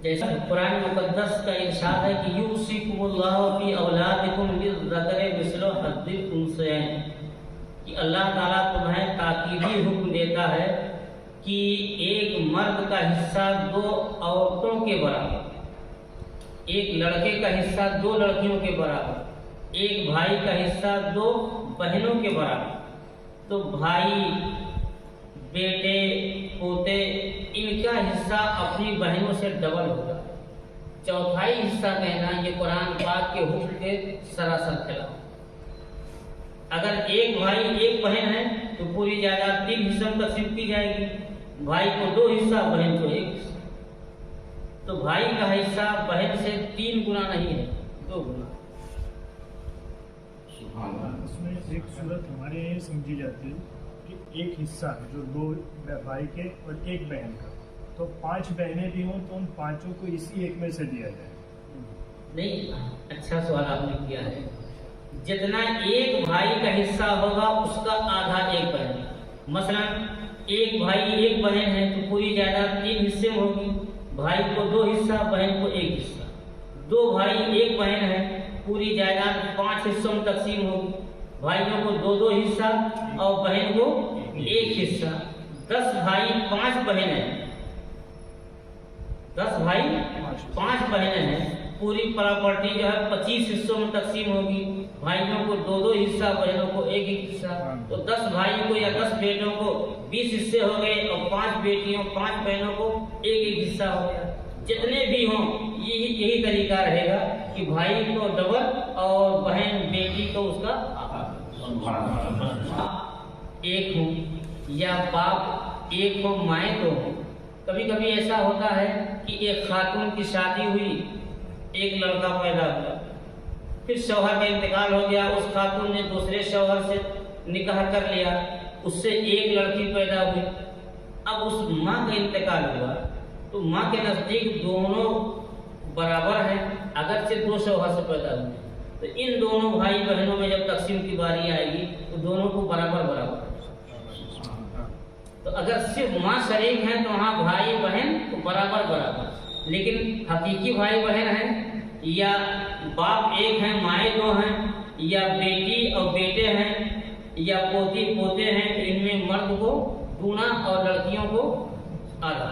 جیسا قرآن مقدس کا ارشاد ہے کہ یوصیکم اللہ فی اولادکم للذکر مثل حظ الانثیین، کہ اللہ تعالیٰ تمہیں تاکیدی حکم دیتا ہے کہ ایک مرد کا حصہ دو عورتوں کے برابر، ایک لڑکے کا حصہ دو لڑکیوں کے برابر، ایک بھائی کا حصہ دو بہنوں کے برابر۔ تو بھائی، بیٹے، پوتے، ان کا حصہ اپنی بہنوں سے ڈبل ہوگا۔ چوتھائی حصہ کہنا یہ قرآن پاک کے حکم کے سراسر خلاف۔ اگر ایک بھائی ایک بہن ہے تو پوری جائیداد 3 حصوں میں تقسیم کی جائے گی، بھائی کو 2 حصہ، بہن کو 1 حصہ۔ تو بھائی کا حصہ بہن سے 3 گنا نہیں ہے، 2 گنا۔ اس میں ایک صورت ہمارے یہاں سمجھی جاتی ہے کہ ایک حصہ ہے جو 2 بھائی کے اور 1 بہن کا، تو 5 بہنیں بھی ہوں تو ان 5 کو اسی ایک میں سے دیا جائے۔ نہیں، اچھا سوال آپ نے کیا ہے۔ جتنا ایک بھائی کا حصہ ہوگا اس کا آدھا ایک بہن۔ مثلا ایک بھائی ایک بہن ہے تو پوری جائیداد 3 حصے میں ہوگی، بھائی کو 2 حصہ، بہن کو 1 حصہ۔ 2 بھائی ایک بہن ہے، پوری جائیداد 5 حصوں میں تقسیم ہوگی، بھائیوں کو 2 حصہ اور بہن کو 1 حصہ۔ 10 بھائی 5 بہنیں ہیں، 10 بھائی 5 بہنیں ہیں، پوری پراپرٹی جو ہے 25 حصوں میں تقسیم ہوگی، بھائیوں کو 2 حصہ، بہنوں کو 1 حصہ۔ تو 10 بھائی کو یا 10 بیٹوں کو 20 حصے ہو گئے، اور 5 بیٹیوں 5 بہنوں کو 1 حصہ ہو گیا۔ جتنے بھی ہوں یہی طریقہ رہے گا کہ بھائی کو ڈبل اور بہن بیٹی کو اس کا ایک ہوں، یا باپ ایک ہو، مائیں دو ہوں۔ کبھی کبھی ایسا ہوتا ہے کہ ایک خاتون کی شادی ہوئی، ایک لڑکا پیدا ہوا، پھر شوہر کا انتقال ہو گیا، اس خاتون نے دوسرے شوہر سے نکاح کر لیا، اس سے ایک لڑکی پیدا ہوئی۔ اب اس ماں کا انتقال ہوا تو ماں کے نزدیک دونوں برابر ہیں، اگرچہ 2 شوہر سے پیدا ہوئے، تو ان دونوں بھائی بہنوں میں جب تقسیم کی باری آئے گی تو دونوں کو برابر برابر۔ تو اگر صرف ماں شریک ہیں تو وہاں بھائی بہن تو برابر برابر، لیکن حقیقی بھائی بہن ہیں، یا باپ ایک ہیں مائیں 2 ہیں، یا بیٹی اور بیٹے ہیں، یا پوتی پوتے ہیں، تو ان میں مرد کو 2 اور لڑکیوں کو آدھا۔